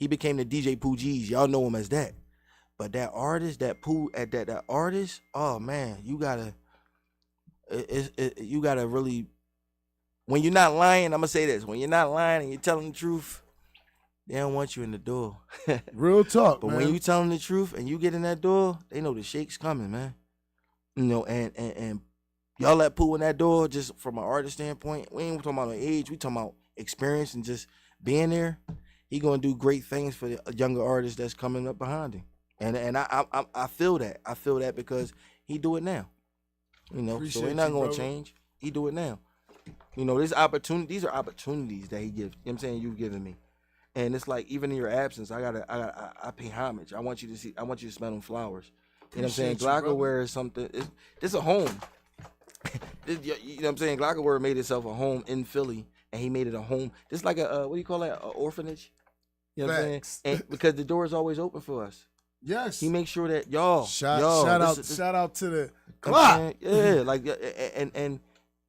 He became the DJ Pooh Geez. Y'all know him as that. But that artist, that Pooh, that artist, oh man, you gotta really. When you're not lying, I'm gonna say this: when you're not lying and you're telling the truth, they don't want you in the door. Real talk, but man. when you telling the truth and you get in that door, they know the shake's coming, man. You know, and y'all let Pooh in that door just from an artist standpoint. We ain't talking about age. We talking about experience and just being there. He gonna do great things for the younger artists that's coming up behind him. And I feel that. I feel that because he do it now. You know, Appreciate so ain't nothing you, gonna brother. change. He do it now. You know, these are opportunities that he gives. You know what I'm saying? You've given me. And it's like even in your absence, I pay homage. I want you to smell them flowers. You know what I'm saying? Glockaware is something. It's a home. You know what I'm saying? Glockaware made itself a home in Philly, and he made it a home. Just like a what do you call that? An orphanage. You know what I'm saying? And because the door is always open for us. Yes. He makes sure that y'all shout out to the clock. Yeah, like and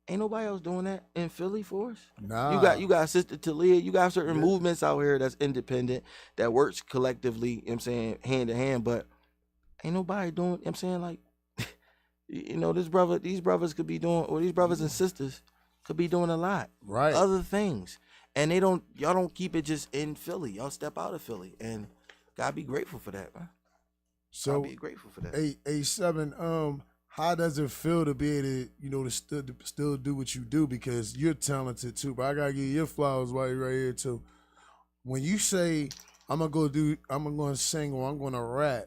ain't nobody else doing that in Philly for us. Nah. You got Sister Talia. You got certain movements out here that's independent that works collectively. You know what I'm saying, hand to hand, but ain't nobody doing. You know what I'm saying, like, you know, these brothers could be doing, or these brothers and sisters could be doing a lot, right? Other things, and y'all don't keep it just in Philly. Y'all step out of Philly, and gotta be grateful for that, man. So be grateful for that. A7, how does it feel to be able to, you know, to still do what you do, because you're talented too? But I gotta give you your flowers while you're right here too. When you say I'm gonna sing or I'm gonna rap,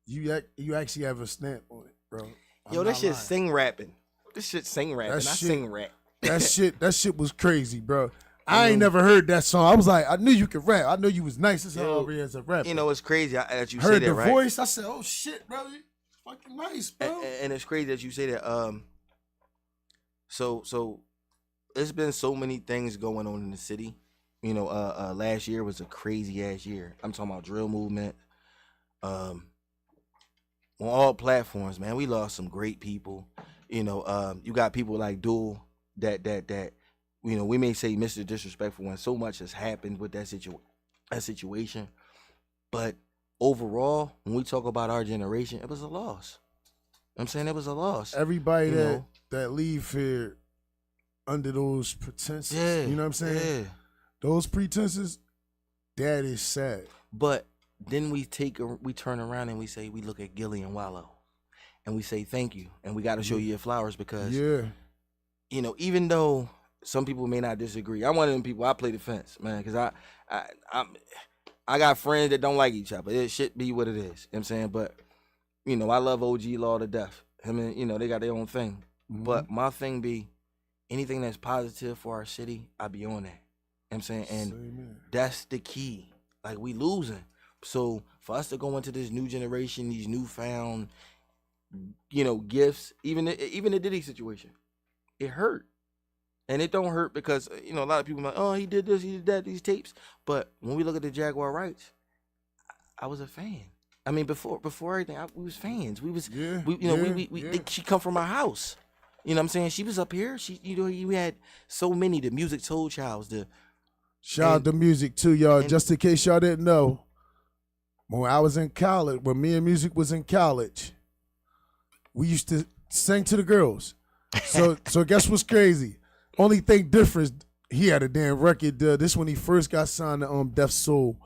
you actually have a stamp on it, bro. Yo, this shit sing rapping. This shit sing rapping. I sing rap. That shit was crazy, bro. I ain't never heard that song. I was like, I knew you could rap. I knew you was nice as hell as a rapper. You know, it's crazy that you heard say that, the right? voice. I said, oh shit, bro, you fucking nice, bro. And it's crazy that you say that. So it's been so many things going on in the city. You know, last year was a crazy ass year. I'm talking about drill movement. On all platforms, man, we lost some great people. You know, you got people like Duel that you know, we may say Mr. Disrespectful when so much has happened with that situation. But overall, when we talk about our generation, it was a loss. I'm saying it was a loss. Everybody that leave here under those pretenses, you know what I'm saying? Yeah. Those pretenses, that is sad. But then we turn around and we look at Gilly and Wallow, and we say thank you, and we got to show you your flowers because, you know, even though some people may not disagree, I'm one of them people. I play defense, man, because I got friends that don't like each other. It should be what it is. You know what I'm saying? But, you know, I love OG Law to death. I mean, you know, they got their own thing. Mm-hmm. But my thing be anything that's positive for our city, I be on that. You know what I'm saying? And that's the key. Like, we losing. So for us to go into this new generation, these newfound, you know, gifts, even the Diddy situation, it hurt. And it don't hurt because, you know, a lot of people are like, oh, he did this, he did that, these tapes. But when we look at the Jaguar Rights, I was a fan. I mean, before everything, we was fans. We was, she come from our house. You know what I'm saying? She was up here. She, you know, we had so many, the Music Soul Childs. Shout out to Music too, y'all. Just in case y'all didn't know, when I was in college, when me and Music was in college, we used to sing to the girls. So guess what's crazy? Only thing different, he had a damn record. This when he first got signed to Def Soul.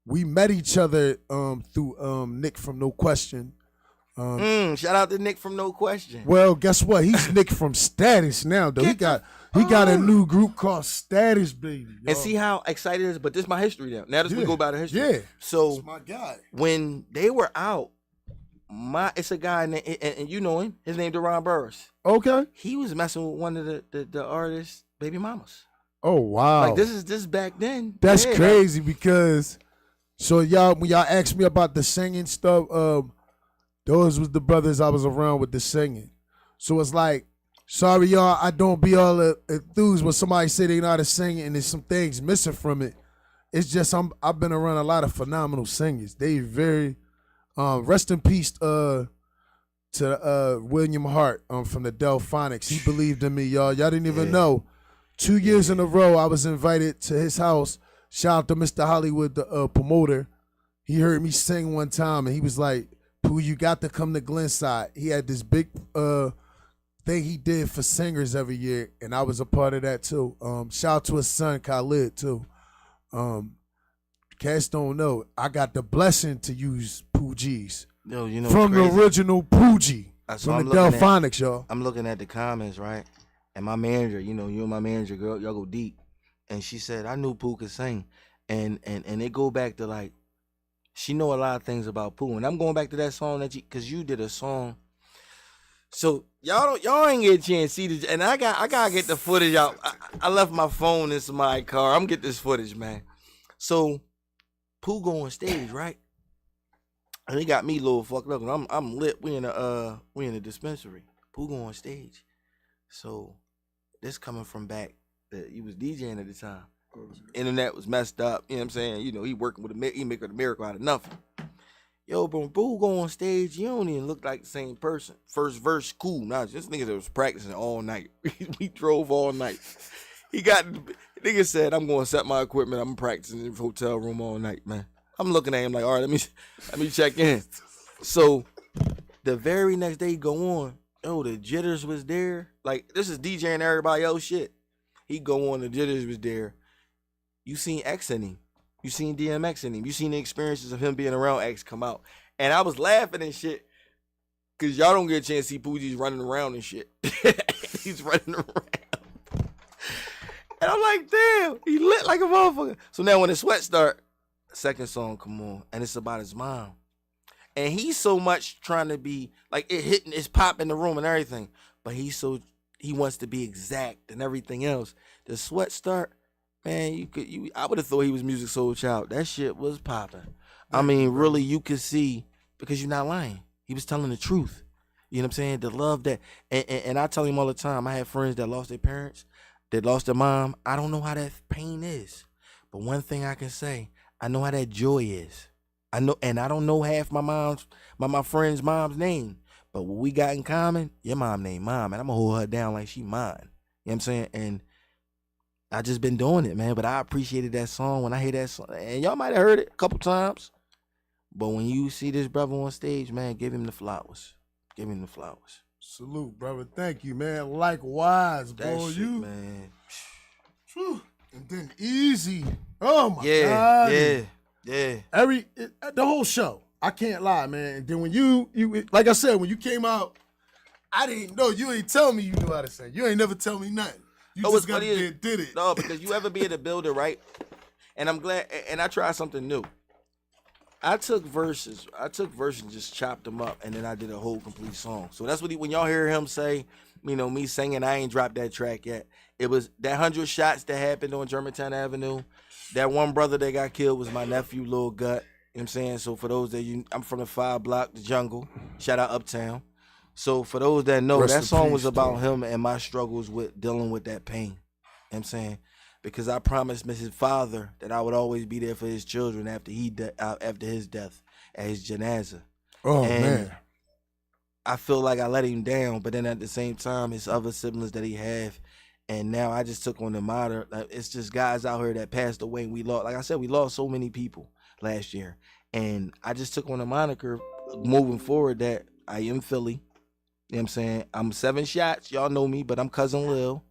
We met each other through Nick from No Question. Shout out to Nick from No Question. Well, guess what? He's Nick from Status now, though. He got a new group called Status, baby. Y'all. And see how excited it is. But this is my history now. Now this we go by the history. Yeah. So that's my guy. When they were out, it's a guy named, and you know him. His name Deron Burris. Okay. He was messing with one of the artists' baby mamas. Oh wow! Like this is back then. That's crazy because when y'all asked me about the singing stuff, those was the brothers I was around with the singing. So it's like, sorry y'all, I don't be all enthused when somebody say they know how to sing and there's some things missing from it. It's just I've been around a lot of phenomenal singers. They very rest in peace to William Hart from the Delphonics. He believed in me, y'all. Y'all didn't even know. 2 years in a row, I was invited to his house Shout out to Mr. Hollywood, the promoter. He heard me sing one time, and he was like, "Pooh, you got to come to Glenside." He had this big thing he did for singers every year, and I was a part of that too. Shout out to his son Khalid too. Cats don't know, I got the blessing to use Pooh Geez. Yo, you know, from the original Pooh G, from the Delphonics, y'all. I'm looking at the comments, right? And my manager, you and my manager, girl, y'all go deep. And she said, I knew Pooh could sing. And it go back to like, she know a lot of things about Pooh. And I'm going back to that song that cause you did a song. So y'all ain't get a chance to see this. And I gotta get the footage out. I left my phone in my car. I'm get this footage, man. So Pooh go on stage, right? And he got me a little fucked up. And I'm lit. We in the dispensary. Pooh go on stage. So this coming from back that he was DJing at the time. Internet was messed up. You know what I'm saying? You know, he working with he making a miracle out of nothing. Yo, bro, Pooh go on stage, you don't even look like the same person. First verse, cool. Nah, this nigga that was practicing all night. We drove all night. Nigga said, I'm going to set my equipment. I'm practicing in the hotel room all night, man. I'm looking at him like, all right, let me check in. So the very next day he go on, the jitters was there. Like, this is DJing everybody else shit. He go on, the jitters was there. You seen X in him. You seen DMX in him. You seen the experiences of him being around X come out. And I was laughing and shit. Cause y'all don't get a chance to see Pooh Geez running around and shit. He's running around. And I'm like, damn, he lit like a motherfucker. So now when the sweat start, second song come on. And it's about his mom. And he's so much trying to be, like, it's pop in the room and everything. But he wants to be exact and everything else. The sweat start, man, I would have thought he was Music Soul Child. That shit was popping. I mean, really, you could see, because you're not lying. He was telling the truth. You know what I'm saying? The love that, and I tell him all the time, I have friends that lost their parents, that lost their mom. I don't know how that pain is. But one thing I can say, I know how that joy is. I know, and I don't know half my friend's mom's name. But what we got in common, your mom named Mom, and I'm going to hold her down like she mine. You know what I'm saying? And I just been doing it, man. But I appreciated that song when I hear that song. And y'all might have heard it a couple times. But when you see this brother on stage, man, give him the flowers. Give him the flowers. Salute, brother. Thank you, man. Likewise, bro. That shit, man. Whew. And then Easy. Oh, my God. Yeah. The whole show. I can't lie, man. And then when you like I said, when you came out, I didn't know. You ain't tell me you knew how to sing. You ain't never tell me nothing. You just got did it. No, because you ever be in a builder, right? And I'm glad, and I tried something new. I took verses and just chopped them up, and then I did a whole complete song. So that's what when y'all hear him say, me singing, I ain't dropped that track yet. It was that 100 shots that happened on Germantown Avenue. That one brother that got killed was my nephew, Lil Gut. You know what I'm saying? So for those that I'm from the 5 block, the jungle. Shout out Uptown. So for those that know, that song was about him and my struggles with dealing with that pain. You know what I'm saying? Because I promised his father that I would always be there for his children after his death at his janazah. Oh, man. I feel like I let him down, but then at the same time, his other siblings that he have, and now I just took on the monitor. Like, it's just guys out here that passed away. We lost, like I said, we lost so many people last year. And I just took on the moniker moving forward that I am Philly. You know what I'm saying? I'm 7 shots. Y'all know me, but I'm Cousin Lil.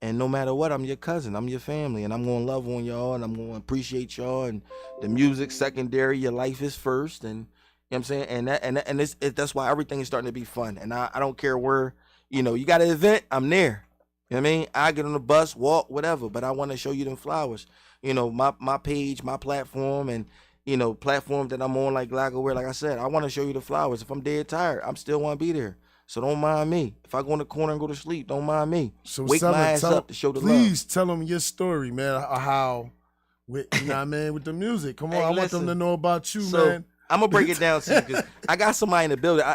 And no matter what, I'm your cousin. I'm your family. And I'm going to love on y'all. And I'm going to appreciate y'all. And the music secondary. Your life is first. And you know what I'm saying? And that's why everything is starting to be fun. And I don't care where, you got an event, I'm there. You know what I mean? I get on the bus, walk, whatever. But I want to show you them flowers. My page, my platform, and, platform that I'm on like Glagoware. Like I said, I want to show you the flowers. If I'm dead tired, I'm still want to be there. So don't mind me. If I go in the corner and go to sleep, don't mind me. So wake my ass up to show the love. Please tell them your story, man. How, with the music. Come on, I want them to know about you, man. I'm gonna break it down to you because I got somebody in the building.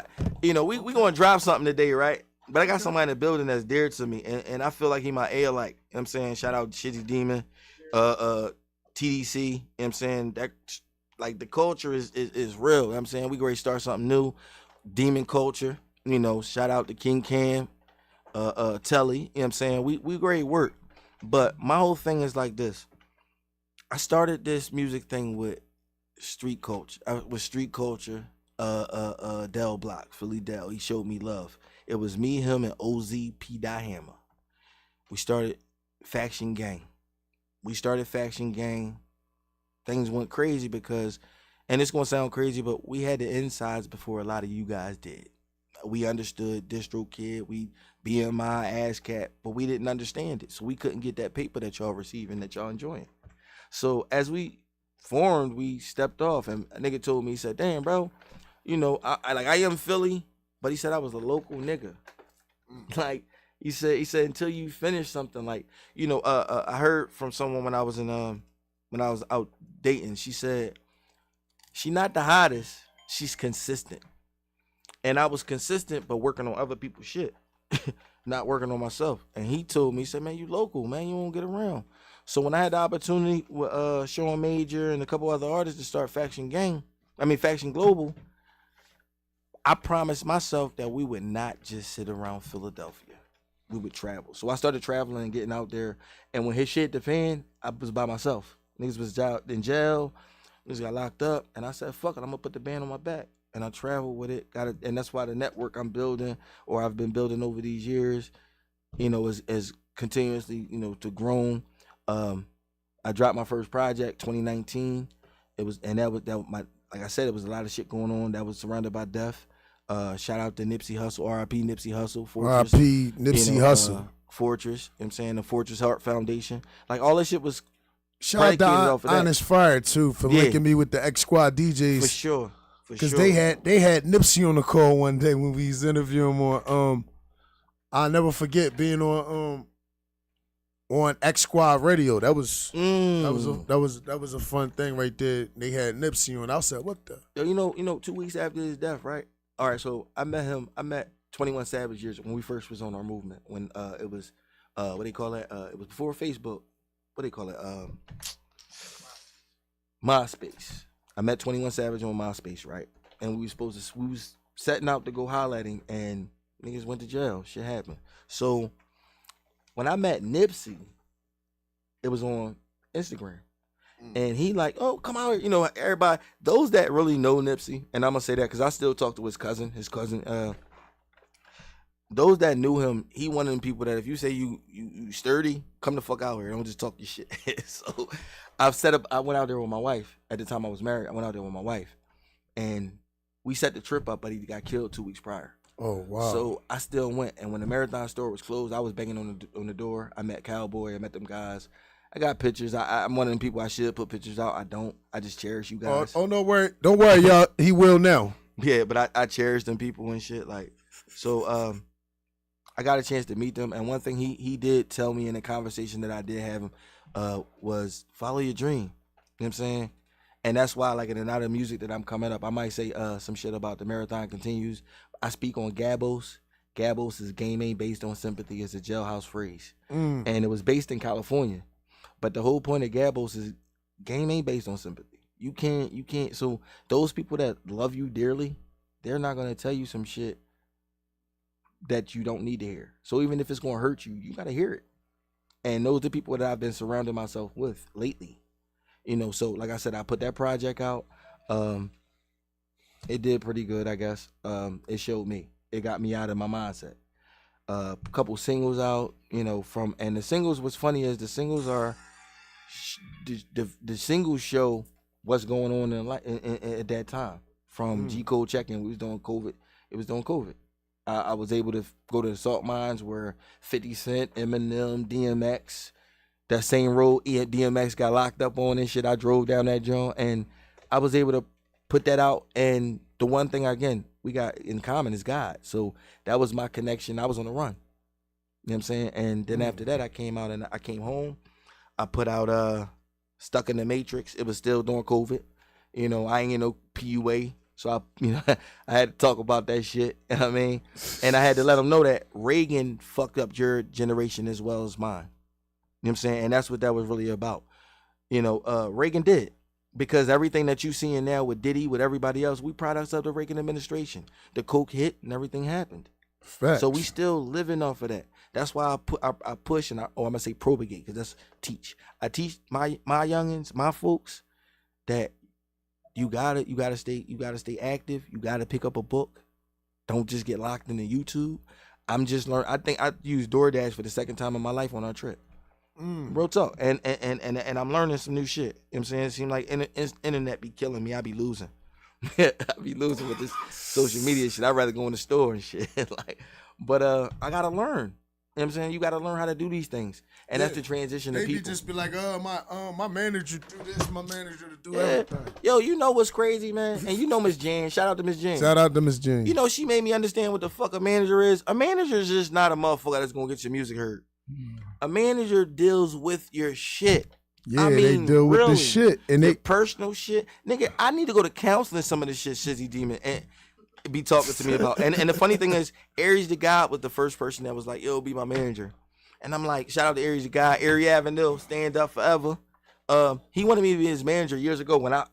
We gonna drop something today, right? But I got somebody in the building that's dear to me, and I feel like he my air, like, you know what I'm saying? Shout out Shitty Demon, TDC, you know what I'm saying? That, like, the culture is real, you know what I'm saying? We going to start something new, Demon culture, shout out to King Cam, Telly, you know what I'm saying? We great work, but my whole thing is like this. I started this music thing with street culture. Dell Block, Philly Dell. He showed me love. It was me, him, and OZP Hammer. We started Faction Gang. Things went crazy because, and it's gonna sound crazy, but we had the insides before a lot of you guys did. We understood Distro Kid, we BMI, ASCAP, but we didn't understand it. So we couldn't get that paper that y'all receiving, that y'all enjoying. So as we formed, we stepped off, and a nigga told me, he said, damn, bro, I am Philly, but he said I was a local nigga. Like, he said until you finish something, like, I heard from someone when I was out dating, she said, she not the hottest, she's consistent. And I was consistent, but working on other people's shit, not working on myself. And he told me, he said, man, you local, man, you won't get around. So when I had the opportunity with Sean Major and a couple other artists to start Faction Global, I promised myself that we would not just sit around Philadelphia. We would travel. So I started traveling and getting out there. And when his shit hit the fan, I was by myself. Niggas was in jail. Niggas got locked up. And I said, fuck it, I'm going to put the band on my back. And I traveled with it. And that's why the network I'm building, or I've been building over these years, is continuously, to grow. I dropped my first project 2019. Like I said, it was a lot of shit going on that was surrounded by death. Shout out to Nipsey Hussle, R.I.P. Nipsey Hussle. R.I.P. Nipsey Hussle. Fortress, you know what I'm saying? The Fortress Heart Foundation. Like, all that shit was shout out to Honest Fire, too, for linking me with the X Squad DJs. For sure. Because they had Nipsey on the call one day when we was interviewing him on, I'll never forget being on X Squad Radio. That was a fun thing right there. They had Nipsey on. I said, what the? Yo, 2 weeks after his death, right? All right, so I met 21 Savage years when we first was on our movement. When it was what they call it? It was before Facebook. What they call it? MySpace. I met 21 Savage on MySpace, right? And we was setting out to go holler at him, and niggas went to jail. Shit happened. So when I met Nipsey, it was on Instagram. And he like, oh, come out here. Everybody, those that really know Nipsey, and I'm going to say that because I still talk to his cousin. Those that knew him, he one of them people that if you say you sturdy, come the fuck out here. Don't just talk your shit. So I went out there with my wife. At the time I was married, I went out there with my wife. And we set the trip up, but he got killed 2 weeks prior. Oh, wow. So I still went. And when the Marathon store was closed, I was banging on the door. I met Cowboy. I met them guys. I got pictures. I'm one of them people I should put pictures out. I don't. I just cherish you guys. Oh, no worry. Don't worry, y'all. He will now. Yeah, but I cherish them people and shit. Like, so I got a chance to meet them. And one thing he did tell me in the conversation that I did have him was follow your dream. You know what I'm saying? And that's why, like, in another music that I'm coming up, I might say some shit about the Marathon Continues. I speak on Gabos. Gabos is game ain't based on sympathy. It's a jailhouse phrase. And it was based in California. But the whole point of Gabos is game ain't based on sympathy. You can't. So those people that love you dearly, they're not going to tell you some shit that you don't need to hear. So even if it's going to hurt you, you got to hear it. And those are the people that I've been surrounding myself with lately. So like I said, I put that project out. It did pretty good, I guess. It showed me. It got me out of my mindset. A couple singles out, and the singles, what's funny is the singles are the singles show what's going on at that time. From G Code checking, we was doing COVID. It was doing COVID. I was able to go to the salt mines where 50 Cent, Eminem, DMX, that same road DMX got locked up on and shit. I drove down that joint and I was able to put that out. And the one thing, again, we got in common is God. So that was my connection. I was on the run. You know what I'm saying? And then after that, I came out and I came home. I put out Stuck in the Matrix. It was still during COVID. I ain't get no PUA. So I had to talk about that shit. You know what I mean? And I had to let them know that Reagan fucked up your generation as well as mine. You know what I'm saying? And that's what that was really about. Reagan did. Because everything that you seeing now with Diddy, with everybody else, we products of the Reagan administration. The coke hit and everything happened. Facts. So we still living off of that. That's why I push and I'm gonna say propagate because that's teach. I teach my youngins, my folks, that you gotta stay active. You gotta pick up a book. Don't just get locked into YouTube. I'm just learning. I think I used DoorDash for the second time in my life on our trip. Real talk. And I'm learning some new shit. You know what I'm saying? It seems like internet be killing me. I be losing. I be losing with this social media shit. I'd rather go in the store and shit. But I gotta learn. You know what I'm saying? You gotta learn how to do these things. And that's the transition of people. They just be like, my manager do this, my manager to do everything. Yo, you know what's crazy, man? And you know Miss Jane. Shout out to Miss Jane. Shout out to Miss Jane. You know, she made me understand what the fuck a manager is. A manager is just not a motherfucker that's gonna get your music heard. A manager deals with your shit. Yeah, I mean, they deal with the shit. And the personal shit. Nigga, I need to go to counseling some of the shit Shizzy Demon and be talking to me about. And the funny thing is, Aries the God was the first person that was like, yo, be my manager. And I'm like, shout out to Aries the God, Aries Avenue, stand up forever. He wanted me to be his manager years ago when I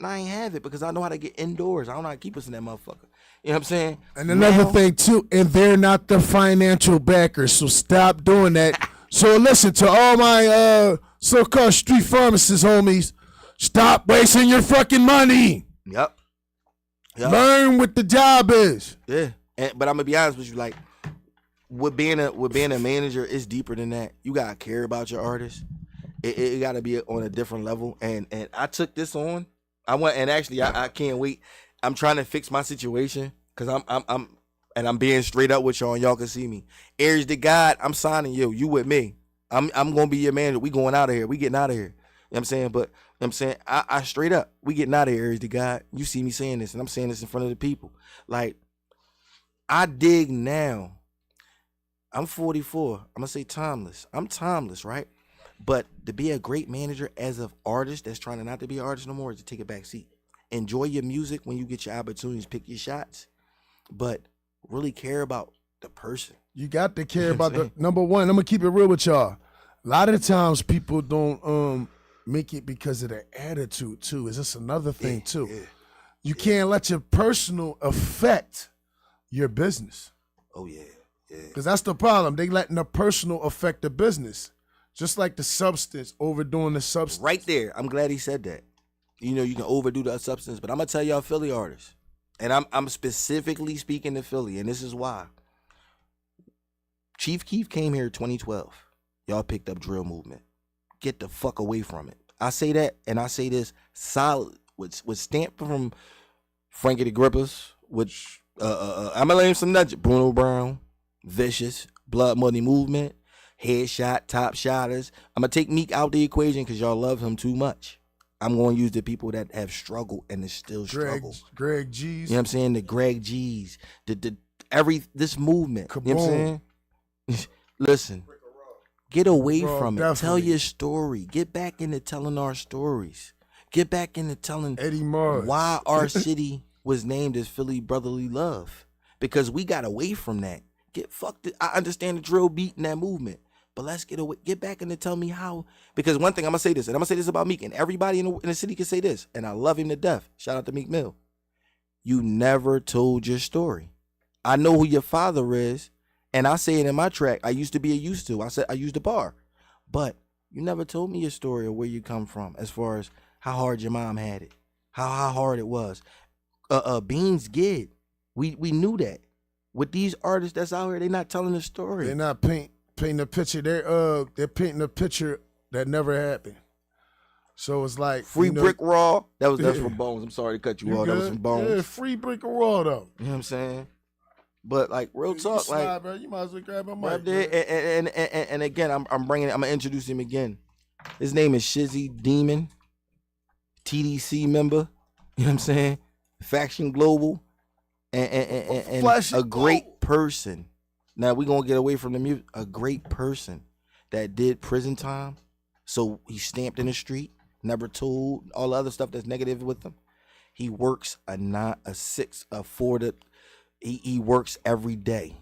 ain't have it because I know how to get indoors. I don't know how to keep us in that motherfucker. You know what I'm saying? And another thing too, and they're not the financial backers, so stop doing that. So listen to all my so-called street pharmacist homies, stop wasting your fucking money. Yep. Learn what the job is. Yeah. But I'm gonna be honest with you, like with being a manager, it's deeper than that. You gotta care about your artist. It gotta be on a different level. And I took this on. I can't wait. I'm trying to fix my situation because I'm being straight up with y'all and y'all can see me. Aries the God, I'm signing you. You with me. I'm gonna be your manager. We going out of here. We getting out of here. You know what I'm saying? But you know what I'm saying, I straight up, we getting out of here, Aries the God. You see me saying this, and I'm saying this in front of the people. Like, I dig now. I'm 44. I'm gonna say timeless. I'm timeless, right? But to be a great manager as an artist that's trying not to be an artist no more is to take a back seat. Enjoy your music when you get your opportunities, pick your shots, but really care about the person. You got to care about the number one. I'm gonna keep it real with y'all. A lot of times people don't make it because of their attitude too. Is this another thing too? Yeah. You can't let your personal affect your business. Oh yeah, yeah. Because that's the problem. They letting the personal affect the business. Just like the substance, overdoing the substance. Right there. I'm glad he said that. You know, you can overdo the substance, but I'm gonna tell y'all Philly artists. And I'm specifically speaking to Philly, and this is why. Chief Keef came here 2012. Y'all picked up drill movement. Get the fuck away from it. I say that, and I say this solid with stamp from Frankie the Grippers, which I'm gonna name some nudges. Bruno Brown, Vicious, Blood Money Movement, Headshot, Top Shotters. I'm gonna take Meek out the equation because y'all love him too much. I'm going to use the people that have struggled and is still struggle. Greg G's. You know what I'm saying? The Greg G's. This movement. Come you know what I'm saying? Listen. Get away from it. Definitely. Tell your story. Get back into telling our stories. Get back into telling Eddie Mars. Why our city was named as Philly Brotherly Love. Because we got away from that. I understand the drill beat in that movement. But let's get back into tell me how. Because one thing, I'm going to say this, and I'm going to say this about Meek, and everybody in the city can say this, and I love him to death. Shout out to Meek Mill. You never told your story. I know who your father is, and I say it in my track. I used to be a used to. I said I used the bar. But you never told me your story or where you come from as far as how hard your mom had it, how hard it was. Beans Gid, we knew that. With these artists that's out here, they're not telling the story. They're not painting a picture. They're painting a picture that never happened. So it's like Free Brick Raw. That's from Bones. I'm sorry to cut you off. That was from Bones. Yeah, Free Brick Raw though. You know what I'm saying? But like real talk, slide, like bro. You might as well grab my mic. And again, I'm gonna introduce him again. His name is Shizzy Demon, TDC member. You know what I'm saying? Faction Global, and a great person. Now we're gonna get away from the music. A great person that did prison time, so he stamped in the street, never told all the other stuff that's negative with him. He works he works every day.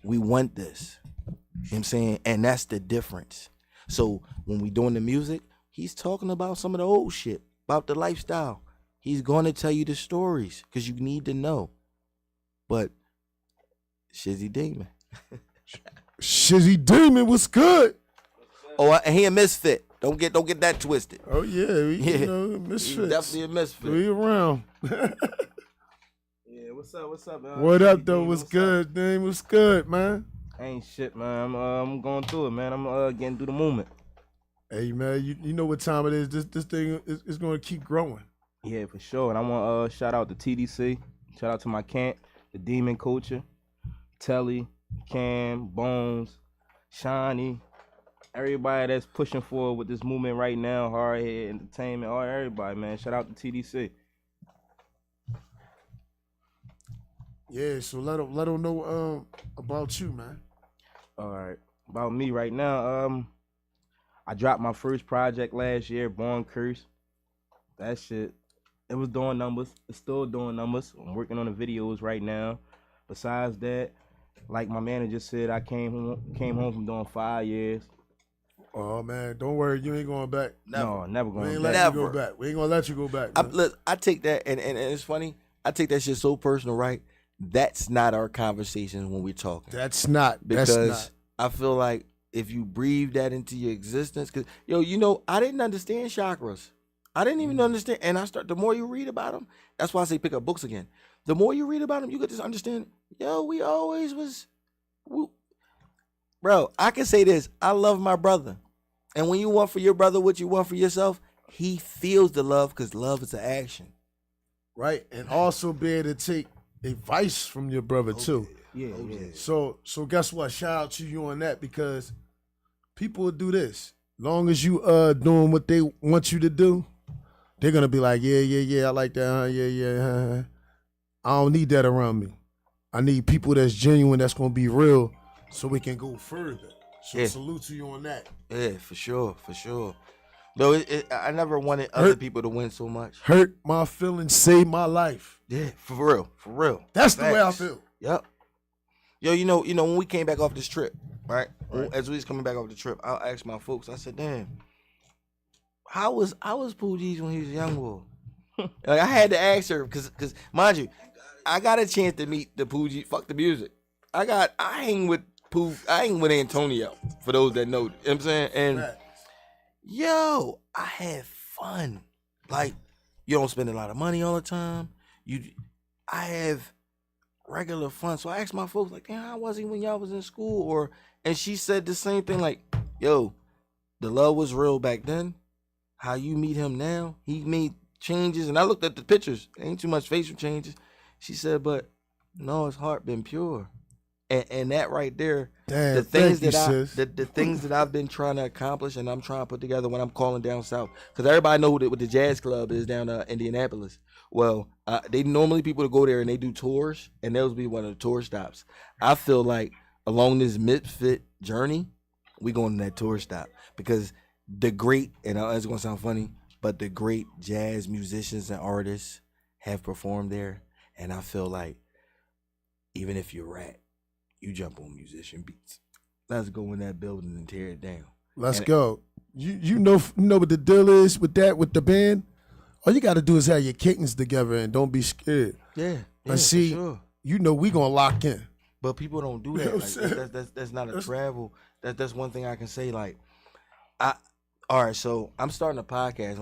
We want this. You know what I'm saying? And that's the difference. So when we doing the music, he's talking about some of the old shit, about the lifestyle. He's going to tell you the stories because you need to know. But Shizzy Demon. Shizzy Demon was good. Oh, and he a misfit. Don't get that twisted. Oh yeah, you know, misfits. He's definitely a misfit. We around. Yeah, what's up, man? What up, though? What's good, man? What's good, man? Ain't shit, man. I'm going through it, man. I'm getting through the movement. Hey, man, you know what time it is. This thing is going to keep growing. Yeah, for sure. And I want to shout out to TDC. Shout out to my camp, the Demon Culture, Telly, Cam, Bones, Shiny, everybody that's pushing forward with this movement right now, Hardhead Entertainment, all everybody, man. Shout out to TDC. Yeah, so let them know about you, man. All right. About me right now, I dropped my first project last year, Born Curse. That shit, it was doing numbers. It's still doing numbers. I'm working on the videos right now. Besides that, like my manager said, I came home from doing 5 years. Oh man, don't worry, you ain't going back. No, never going back. We ain't let you go back. We ain't gonna let you go back. I take that, and it's funny. I take that shit so personal, right? That's not our conversation when we're talking. That's not. Because I feel like if you breathe that into your existence, because I didn't understand chakras. I didn't even understand, and the more you read about them, that's why I say pick up books again. The more you read about them, you could just understand. We always was, bro. I can say this: I love my brother, and when you want for your brother what you want for yourself, he feels the love because love is an action, right? And also be able to take advice from your brother too. Yeah. So guess what? Shout out to you on that, because people will do this. Long as you doing what they want you to do, they're gonna be like, yeah, I like that, yeah. I don't need that around me. I need people that's genuine, that's gonna be real, so we can go further. So salute to you on that. Yeah, for sure. Though I never wanted other people to win so much. Hurt my feelings, save my life. Yeah, for real. That's the way I feel. Yep. Yo, you know, when we came back off this trip, right? As we was coming back off the trip, I asked my folks, I said, damn, how was Pooh Geez when he was a young boy? Like, I had to ask her, because mind you, I got a chance to meet the Pooh Geez, fuck the music. I hang with Antonio, for those that know, you know what I'm saying? And yo, I had fun. Like, you don't spend a lot of money all the time. I have regular fun. So I asked my folks, like, damn, how was he when y'all was in school? And she said the same thing, like, yo, the love was real back then. How you meet him now, he made changes. And I looked at the pictures. Ain't too much facial changes. She said, but no, his heart been pure. And that right there, damn, the things the things that I've been trying to accomplish and I'm trying to put together when I'm calling down south, because everybody know what the jazz club is down Indianapolis. Well, they normally people to go there and they do tours, and those be one of the tour stops. I feel like along this misfit journey, we going to that tour stop, because the great, and it's gonna sound funny, but the great jazz musicians and artists have performed there, and I feel like even if you're rat, you jump on musician beats. Let's go in that building and tear it down. Let's go. You know what the deal is with the band? All you got to do is have your kittens together and don't be scared. Yeah. And see, sure. We gonna lock in. But people don't do that. Like, that's not a travel. That's one thing I can say. Like, all right. So I'm starting a podcast.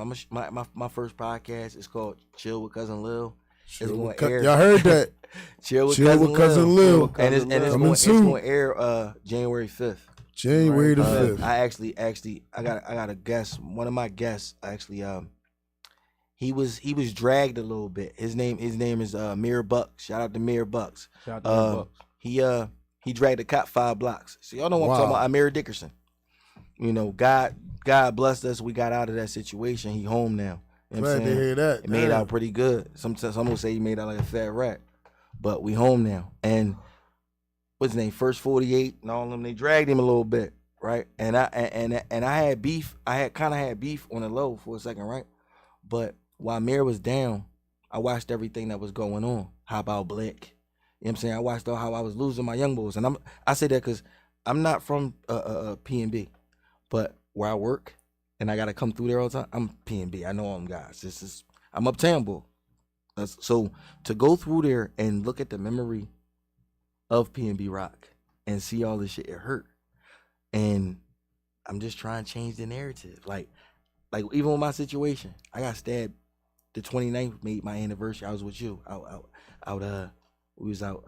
My first podcast is called Chill with Cousin Lil. Y'all heard that? Chill with Cousin Lil. And it's going to air January 5th. January the 5th. I actually I got a guest. One of my guests actually he was dragged a little bit. His name is Mir Bucks. Shout out to Mir Bucks. Shout out to Mir Bucks. He dragged the cop 5 blocks. So y'all know what I'm talking about. Amir Dickerson. You know, God blessed us. We got out of that situation. He home now. You know what I'm saying? To hear that. It made out pretty good. Some will say he made out like a fat rat. But we home now. And what's his name? First 48 and all of them, they dragged him a little bit, right? And I had beef. I kind of had beef on the low for a second, right? But while Mir was down, I watched everything that was going on. How about Blick? You know what I'm saying? I watched how I was losing my young boys. And I say that because I'm not from P&B, but where I work and I got to come through there all the time, I'm P&B. I know all them guys. I'm uptown, boy. So to go through there and look at the memory of P&B Rock and see all this shit, it hurt. And I'm just trying to change the narrative. Like even with my situation, I got stabbed the 29th, made my anniversary. I was with you we was out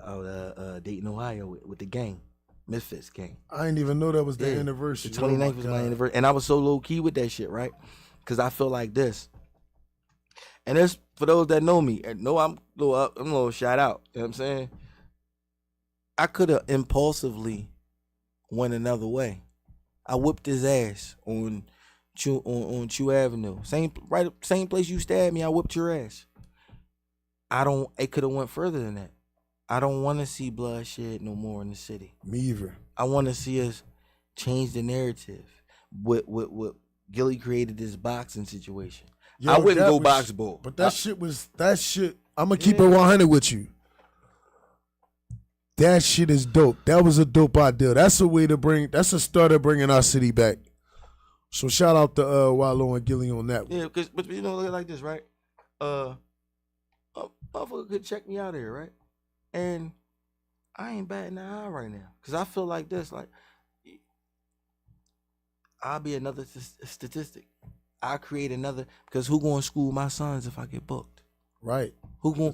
Dayton, Ohio with the gang, Misfits gang. I didn't even know that was the anniversary. The 29th was my anniversary, and I was so low key with that shit, right? Because I feel like this. And it's for those that know me, and know I'm a little shout out. You know what I'm saying? I could have impulsively went another way. I whipped his ass on Chew Avenue. Same place you stabbed me, I whipped your ass. It could have went further than that. I don't want to see bloodshed no more in the city. Me either. I want to see us change the narrative. What Gilly created this boxing situation. Yo, I wouldn't go box ball. But that shit. I'm gonna keep it 100 with you. That shit is dope. That was a dope idea. That's a start of bringing our city back. So shout out to Wallow and Gilly on that one. Yeah, but you know, look at it like this, right? Motherfucker could check me out here, right? And I ain't batting an eye right now. Cause I feel like this, like I'll be another statistic. I create another, because who gonna school my sons if I get booked? Right. Who gonna?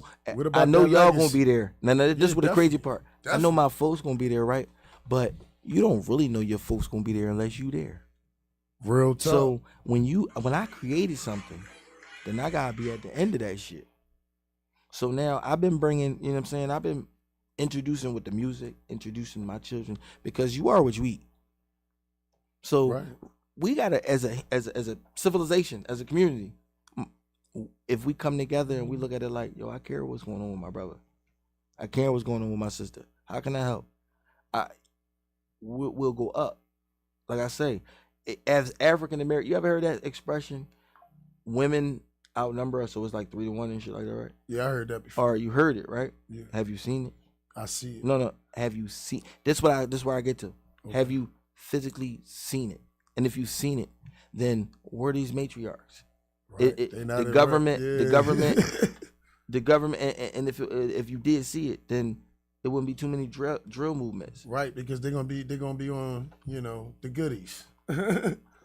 I know y'all gonna be there. Now this is what the crazy part. Definitely. I know my folks gonna be there, right? But you don't really know your folks gonna be there unless you there. Real talk. So when I created something, then I gotta be at the end of that shit. So now I've been bringing, you know what I'm saying? I've been introducing with the music, introducing my children, because you are what you eat. So we gotta, as a civilization, as a community, if we come together and we look at it like, yo, I care what's going on with my brother. I care what's going on with my sister. How can I help? We'll go up. Like I say, as African American, you ever heard that expression? Women outnumber us, so it's like 3-1 and shit like that, right? Yeah, I heard that before. Or you heard it, right? Yeah. Have you seen it? I see it. No. Have you seen? This where I get to. Okay. Have you physically seen it? And if you've seen it, then where are these matriarchs? Right. The government, and if you did see it, then there wouldn't be too many drill movements. Right, because they're gonna be on, the goodies.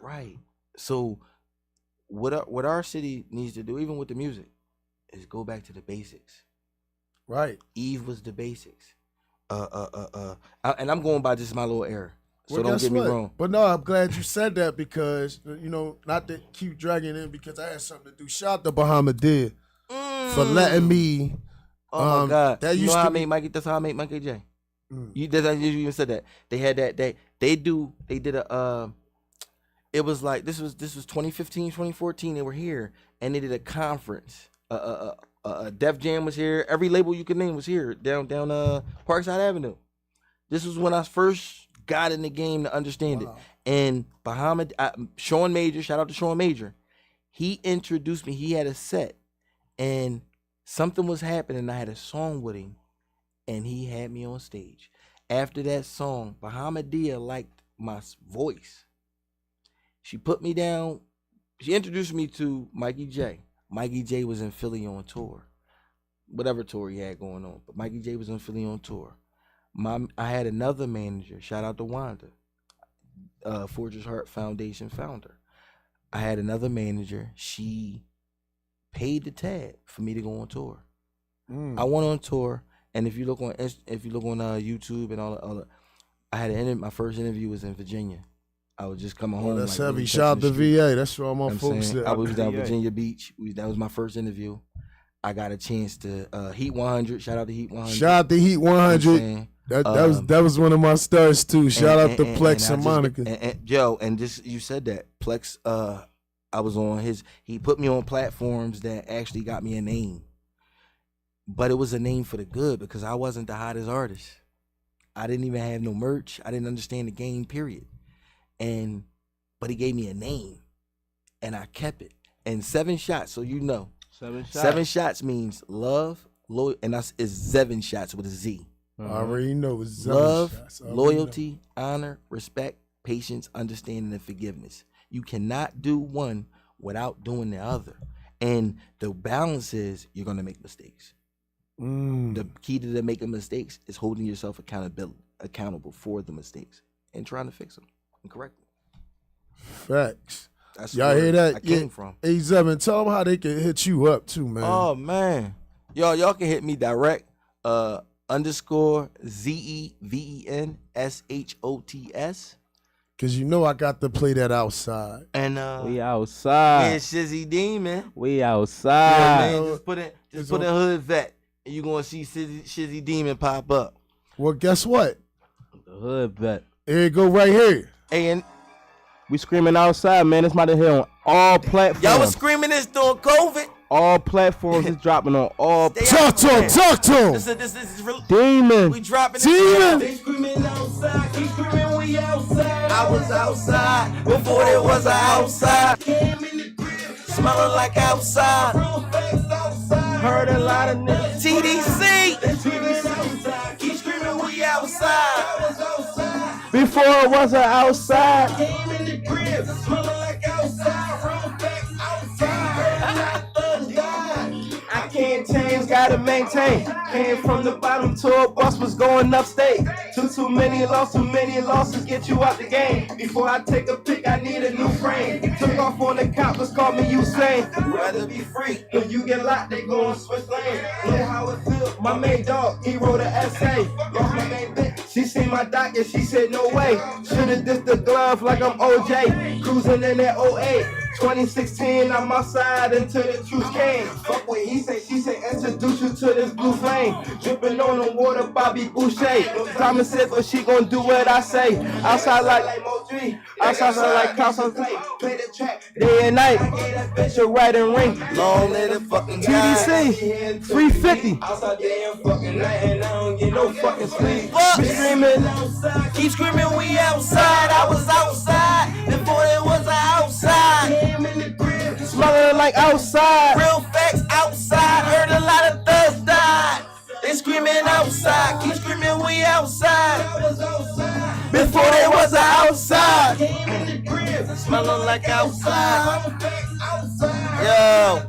Right. So what our city needs to do, even with the music, is go back to the basics. Right. Eve was the basics. And I'm going by just my little era. So don't get me wrong. But no, I'm glad you said that because, not to keep dragging in, because I had something to do. Shout out to Bahama Did for letting me. Oh my God. That's how I made Mikey J. You even said that. They had that, they did a, it was like, this was 2015, 2014, they were here, and they did a conference. Def Jam was here. Every label you could name was here, down Parkside Avenue. This was when I first got in the game to understand it. And Bahama, Sean Major, shout out to Sean Major, he introduced me. He had a set, and something was happening. I had a song with him, and he had me on stage. After that song, Bahama Dia liked my voice. She put me down. She introduced me to Mikey J. Mikey J was in Philly on tour, whatever tour he had going on. But Mikey J was in Philly on tour. I had another manager, shout out to Wanda, Fortress Heart Foundation founder. I had another manager. She paid the tab for me to go on tour. I went on tour, and if you look on YouTube and all the, I had my first interview was in Virginia. I was just coming home. That's heavy. Shout out to VA. That's where all my folks at. I was down Virginia Beach. That was my first interview. I got a chance to Heat 100. Shout out to Heat 100. Shout out to Heat 100. That was one of my stars too. Shout out to Plex and Monica. And just you said that Plex. I was on his. He put me on platforms that actually got me a name, but it was a name for the good because I wasn't the hottest artist. I didn't even have no merch. I didn't understand the game. Period. But he gave me a name, and I kept it. And 7 shots, so 7 shots means love, loyalty, and that's is 7 shots with a Z. I already know it's love, loyalty, honor, respect, patience, understanding, and forgiveness. You cannot do one without doing the other. And the balance is you're gonna make mistakes. The key to making mistakes is holding yourself accountable for the mistakes and trying to fix them and correct them. Facts. That's y'all hear that? I came from. A7, tell them how they can hit you up too, man. Oh man, y'all can hit me direct. _ZEVENSHOTS. Cause you know I got to play that outside. And we outside. Yeah, Shizzy Demon. We outside. Yeah, man, just put in Hood Vet, and you gonna see Shizzy Demon pop up. Well, guess what? The Hood Vet. Here it go right here. And we screaming outside, man. It's about to hit on all platforms. Y'all was screaming this during COVID. All platforms is dropping on all. Talk to him. This is real. Demon. We dropping Demon. They screaming outside. Keep screaming we outside. I was outside before there was an outside. Came in the crib, smelling like outside. Heard a lot of niggas. TDC. They screaming outside. Keep screaming we outside. I was outside before it was an outside. Came in the crib, smelling like outside. Real facts outside. I can't change, gotta maintain. Came from the bottom to a bus, was going upstate. Too many losses get you out the game. Before I take a pick, I need a new frame. Took off on the coppers, called me Usain. Rather be free. If you get locked, they gon' switch lanes. Know how it feels. My main dog, he wrote an essay. Lost my main bitch, she seen my doc and she said no way. Should've dissed the glove like I'm OJ. Cruising in that 08. 2016, I'm outside until the truth came. Fuck what he say, she say, introduce you to this blue flame. Dripping on the water, Bobby Boucher. Thomas said, but she gon' do what I say. Outside like Mo3, outside like Carson Clay. Play the track day and night. I gave that bitch a riding ring. Long live the fucking TDC, 350. Outside day and fucking night, and I don't get no fucking sleep. Fuck. Screaming outside, keep screaming we outside. I was outside before there was an outside. Smelling like outside. Real facts outside. Heard a lot of thugs died. They screaming outside. Keep screaming we outside. Before there was an outside. Smelling like outside. Yo.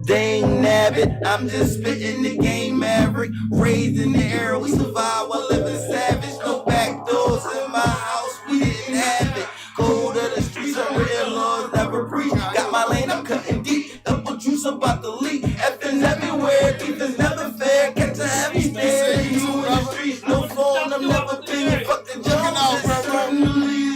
Dang nabbit. I'm just spitting the game maverick. Raised in the air. We survive while living savage. No back doors in my house. We didn't have it. Cold of the streets, unwritten laws never preach. Got my lane, I'm cutting deep. Double juice about to leak. Effing everywhere, beef is never fair. Catch a heavy stare. You in the streets, no phone, I'm never been. Fuck the Joneses.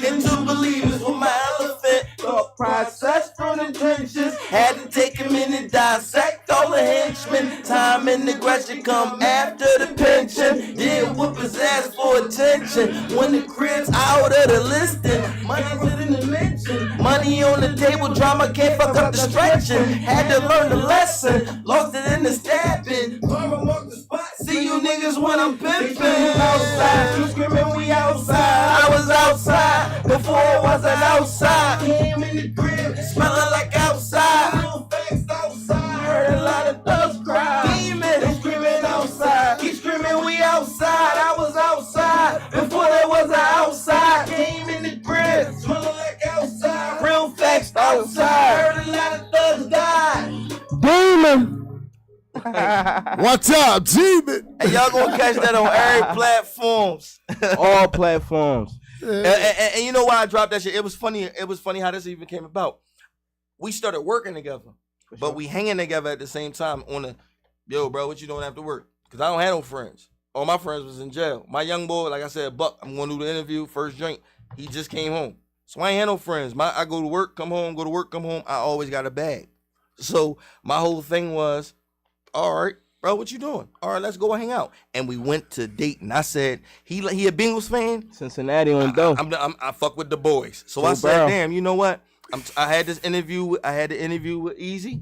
Into believers with my elephant. Thought process from the trenches. Had to take a minute, dissect all the henchmen. Time and aggression come after the pension. Yeah, whoop his ass for attention. When the crib's out of the listing, money's in the mention. Money on the table, drama can't fuck up the stretching. Had to learn the lesson, lost it in the stabbing. See you niggas when I'm pimping. Outside, you screaming we outside. I was outside before it was an outside. Came in the crib, smelling like outside. Heard a lot of thugs cry. Demon, they screaming outside. Keep screaming we outside. I was outside before there was an outside. Came in the crib, smelling like outside. Real facts outside. Heard a lot of thugs die. Demon. What's up, Demon? And y'all gonna catch that on every platforms. All platforms. And you know why I dropped that shit? It was funny. It was funny how this even came about. We started working together, but we hanging together at the same time on the, yo, bro, what you doing after work? Because I don't have no friends. All my friends was in jail. My young boy, like I said, Buck, I'm going to do the interview, first drink. He just came home. So I ain't had no friends. I go to work, come home, go to work, come home. I always got a bag. So my whole thing was, all right, bro, what you doing? All right, let's go hang out. And we went to Dayton. I said, he a Bengals fan? Cincinnati on dough. I fuck with the boys. So I said, damn, you know what? I had the interview with Easy.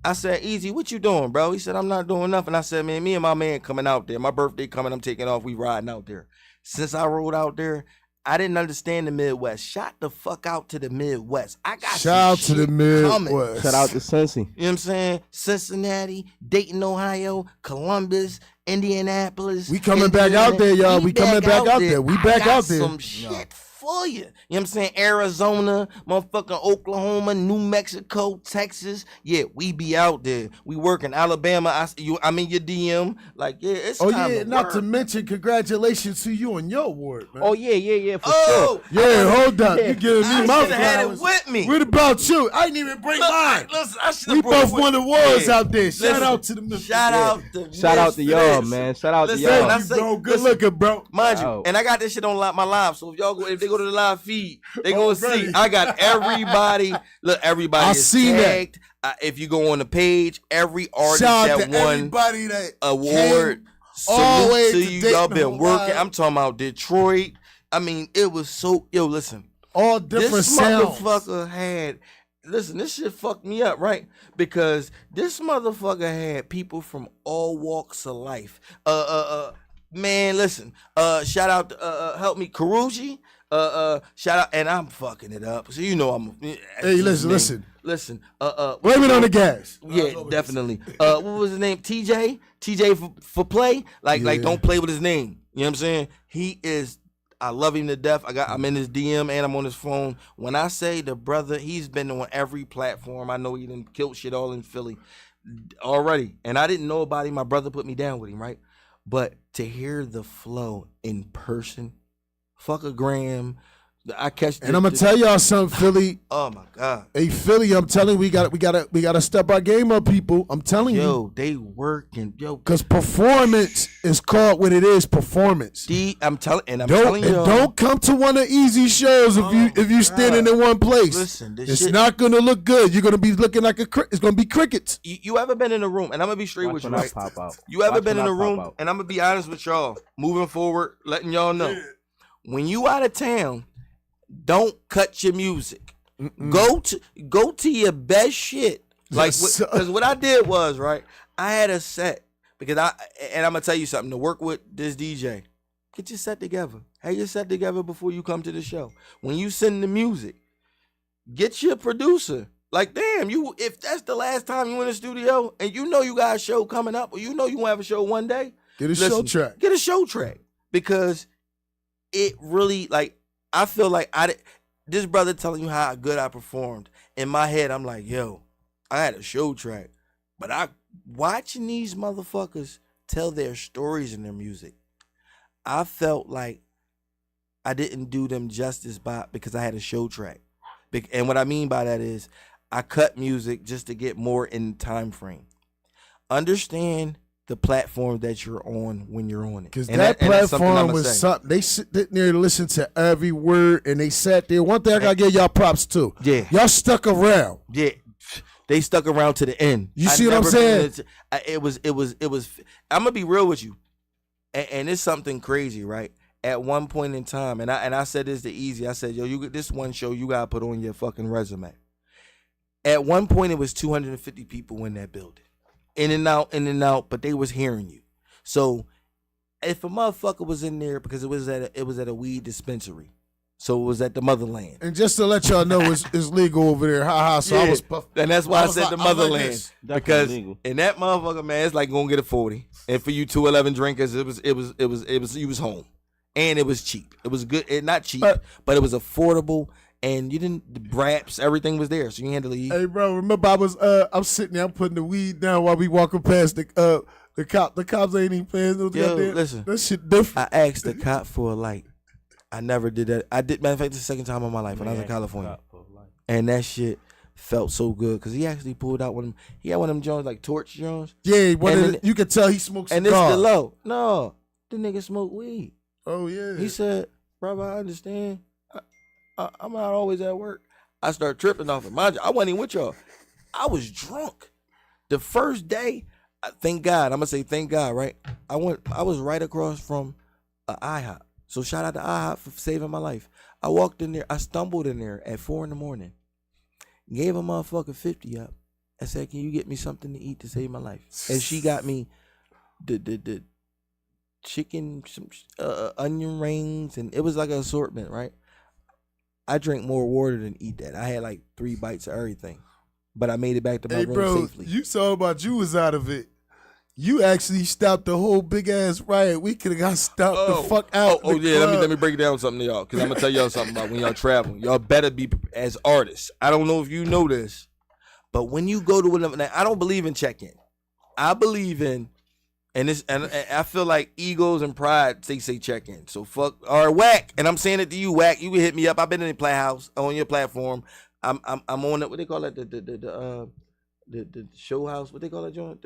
I said, Easy, what you doing, bro? He said, I'm not doing nothing. I said, man, me and my man coming out there. My birthday coming, I'm taking off. We riding out there. Since I rode out there, I didn't understand the Midwest. Shout the fuck out to the Midwest. I got shout out to the Midwest. Shout out to Cincy. You know what I'm saying? Cincinnati, Dayton, Ohio, Columbus, Indianapolis. We coming back out there, y'all. We coming back out there. We back out there. Some shit for you. You know what I'm saying? Arizona, motherfucking Oklahoma, New Mexico, Texas. Yeah, we be out there. We work in Alabama. I'm in your DM. Like, yeah, it's time to not work. to mention congratulations to you on your award, man. Oh yeah, for sure. Yeah, hold up. You giving me my flowers. Had it with me. What about you? I didn't even bring mine. Listen, I should we both won awards out there. Shout out to the Memphis. Shout out to y'all, man. Shout out to y'all. Thank you, bro. Good looking, bro. Mind you, and I got this shit on my live. So if they go to the live feed, they gonna see. I got everybody. Look, everybody is tagged. If you go on the page, every artist that won that award, salute to you. Y'all been working. I'm talking about Detroit. I mean, it was so. Yo, listen. All different this sounds. Motherfucker had. Listen, this shit fucked me up, right? Because this motherfucker had people from all walks of life. Man, listen. Shout out to help me, Karuji. Shout out, and I'm fucking it up. So you know I'm. Hey, listen. Blame it on the gas. Yeah, definitely. What was his name? TJ for play. Like don't play with his name. You know what I'm saying? He is. I love him to death. I'm in his DM and I'm on his phone. When I say the brother, he's been on every platform. I know he done killed shit all in Philly already. And I didn't know about him. My brother put me down with him, right? But to hear the flow in person, fuck a gram. I catch. And I'm gonna tell y'all something, Philly. Oh my God. Hey, Philly, I'm telling you, we gotta step our game up, people. I'm telling you. Yo, they working, yo. Cause performance is called what it is, performance. I'm telling you. Don't come to one of Easy shows if you standing in one place. Listen, it's not gonna look good. You're gonna be looking like it's gonna be crickets. You ever been in a room? And I'm gonna be straight with you, right? You ever been in a room? And I'm gonna be honest with y'all. Moving forward, letting y'all know. Yeah. When you out of town, don't cut your music. Go to your best shit. Like, because what I did was, right, I had a set. Because I'm going to tell you something. To work with this DJ, get your set together. Have your set together before you come to the show. When you send the music, get your producer. Like, damn, if that's the last time you in the studio and you know you got a show coming up or you know you want to have a show one day, get a show track. Get a show track. Because it really, like, I feel like this brother telling you how good I performed. In my head, I'm like, yo, I had a show track. But watching these motherfuckers tell their stories in their music, I felt like I didn't do them justice because I had a show track. And what I mean by that is I cut music just to get more in time frame. Understand the platform that you're on when you're on it. Because that platform was something. They sit there to listen to every word, and they sat there. One thing I got to give y'all props to. Yeah. Y'all stuck around. Yeah. They stuck around to the end. You see what I'm saying? It was, I'm going to be real with you. And it's something crazy, right? At one point in time, and I said this to Easy. I said, yo, this one show you got to put on your fucking resume. At one point, it was 250 people in that building. In and out, but they was hearing you. So if a motherfucker was in there because it was at a weed dispensary, so it was at the motherland. And just to let y'all know, it's legal over there. So yeah. I was puffed. And that's why I said the motherland because in that motherfucker, man, it's like gonna get a 40. And for you 211 drinkers, it was you was home, and it was cheap. It was good, not cheap, but it was affordable. And you didn't raps, everything was there, so you had to leave. Hey, bro, remember I'm sitting there, I'm putting the weed down while we walking past the cop. The cops ain't even paying no Yo, listen, that shit different. I asked the cop for a light. I never did that. I did, matter of fact, the second time in my life when I was in California, and that shit felt so good because he actually pulled out he had one of them Jones like torch Jones. Yeah, you could tell he smokes. And cigar. This the low. No, the nigga smoked weed. Oh yeah. He said, "Brother, I understand. I'm not always at work." I started tripping off it. Mind you, I wasn't even with y'all. I was drunk. The first day, thank God. I'm gonna say thank God, right? I was right across from an IHOP. So shout out to IHOP for saving my life. I walked in there. I stumbled in there at 4 a.m. Gave a motherfucker 50 up. I said, "Can you get me something to eat to save my life?" And she got me the chicken, some onion rings, and it was like an assortment, right? I drink more water than eat that. I had like 3 bites of everything, but I made it back to my room safely. You saw about you was out of it. You actually stopped the whole big ass riot. We could have got stopped the fuck out. Yeah. Let me break down something to y'all, because I'm gonna tell y'all something about when y'all travel. Y'all better be as artists. I don't know if you know this, but when you go to another, I don't believe in check-in. I believe in, and I feel like egos and pride, they say check-in. So fuck or whack, and I'm saying it to you, whack. You can hit me up. I've been in the Playhouse on your platform. I'm on it. What they call it? The show house. What they call it, joint?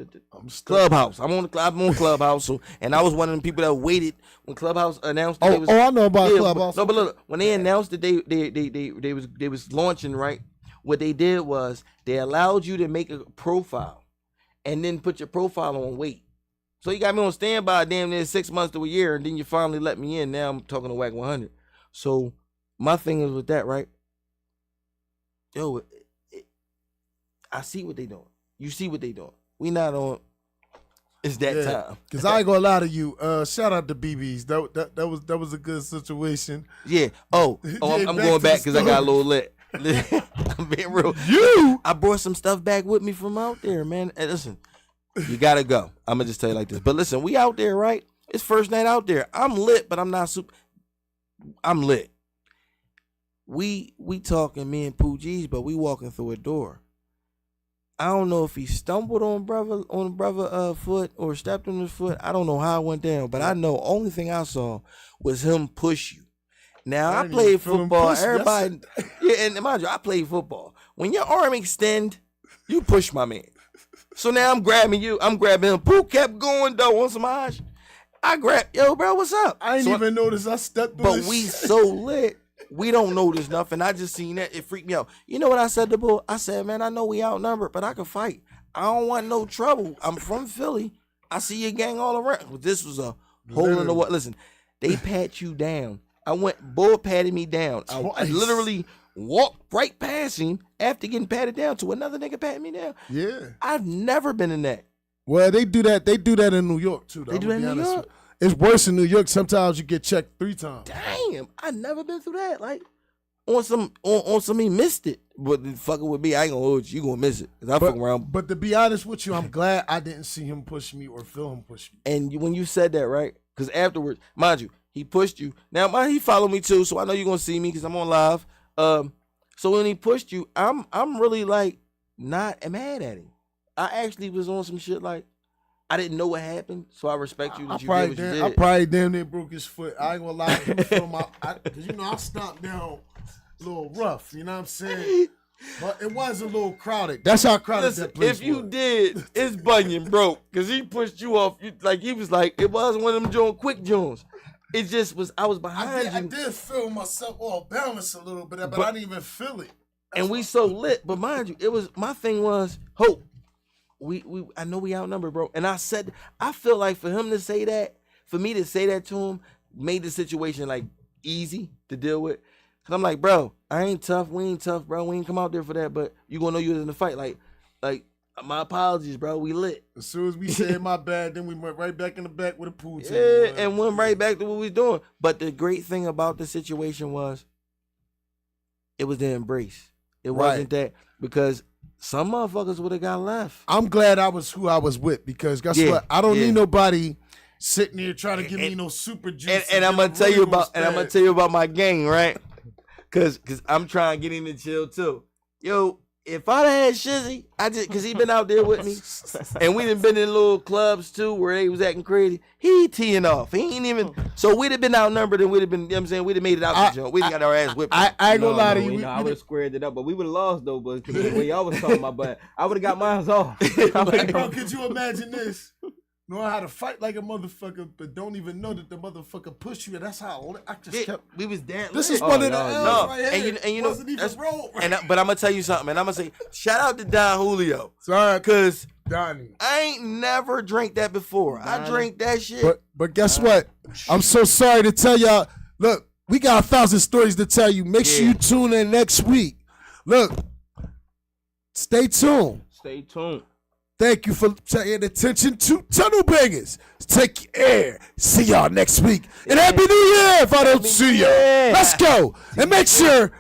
Clubhouse. I'm on Clubhouse. So, and I was one of the people that waited when Clubhouse announced. That I know about Clubhouse. No, but look, when they announced that they was launching, right? What they did was they allowed you to make a profile, and then put your profile on wait. So you got me on standby damn near 6 months to a year, and then you finally let me in. Now I'm talking to Whack 100. So my thing is with that, right? Yo, I see what they doing. You see what they doing. We not on. It's that time. Cause I ain't gonna lie to you. Shout out to BBs. That was a good situation. Yeah. I'm going back because I got a little lit. I'm being real. I brought some stuff back with me from out there, man. And listen. You gotta go. I'm gonna just tell you like this. But listen, we out there, right? It's first night out there. I'm lit, but I'm not super. I'm lit. We talking me and Pooh Geez, but we walking through a door. I don't know if he stumbled on brother foot or stepped on his foot. I don't know how it went down, but I know only thing I saw was him push you. Now I played football. Everybody, and mind you, I played football. When your arm extend, you push my man. So now I'm grabbing you. I'm grabbing him. Pooh kept going though on some eyes. I grabbed, yo, bro, what's up? I didn't even notice I stepped on But we so lit. We don't notice nothing. I just seen that. It freaked me out. You know what I said to Bull? I said, man, I know we outnumbered, but I can fight. I don't want no trouble. I'm from Philly. I see your gang all around. But this was a hole in the wall. Listen, they pat you down. Bull patted me down. I literally walked right past him after getting patted down to another nigga patting me down. Yeah. I've never been in that. Well, they do that. They do that in New York too. Though, they do that in New York? It's worse in New York. Sometimes you get checked 3 times. Damn, I never been through that. Like on some he missed it. But fucking with me, I ain't gonna hold you. You gonna miss it. Cause I fuck around. But to be honest with you, I'm glad I didn't see him push me or feel him push me. And when you said that, right? Because afterwards, mind you, he pushed you. Now, he followed me too, so I know you're gonna see me because I'm on live. So when he pushed you, I'm really like not mad at him. I actually was on some shit like I didn't know what happened, so I respect you that you did what you did. I probably damn near broke his foot. I ain't gonna lie to you, because you know I stomped down a little rough. You know what I'm saying? But it was a little crowded. That's how crowded that place was. If you did, it's Bunyan broke because he pushed you off. He was like, it wasn't one of them quick Jones. It just was. I was behind you. I did feel myself off balance a little bit, but I didn't even feel it. And we so lit, but mind you, it was my thing was hope. I know we outnumbered, bro. And I feel like for him to say that, for me to say that to him, made the situation like easy to deal with. Cause I'm like, bro, I ain't tough. We ain't tough, bro. We ain't come out there for that. But you gonna know you was in the fight. Like my apologies, bro. We lit. As soon as we said my bad, then we went right back in the back with a pool table. Yeah, and went right back to what we was doing. But the great thing about the situation was, it was the embrace. It wasn't that, because some motherfuckers would have got left. I'm glad I was who I was with, because guess what? I don't need nobody sitting here trying to give me no super juice. And I'm gonna tell you about my gang, right? Cause I'm trying to get him to chill too. Yo, if I'd had Shizzy, cause he been out there with me, and we done been in little clubs too where they was acting crazy. He teeing off. He ain't even. So we'd have been outnumbered, and we'd have been. You know what I'm saying? We'd have made it out the joint. We'd got our ass whipped. I ain't gonna lie to you. I would have squared it up, but we would have lost though. But the way y'all was talking about, but I would have got mine off. Bro, could you imagine this? Know how to fight like a motherfucker, but don't even know that the motherfucker pushed you. That's how I just kept. We was damn. This is one of the L's right here. And you know, but I'm gonna tell you something, and I'm gonna say shout out to Don Julio. Sorry, cause Donnie, I ain't never drank that before. I drank that shit. But guess what? I'm so sorry to tell y'all. Look, we got 1,000 stories to tell you. Make sure you tune in next week. Look, stay tuned. Stay tuned. Thank you for paying attention to Tunnel Bangers. Take care. See y'all next week. And Happy New Year if I don't see you. Let's go. And make sure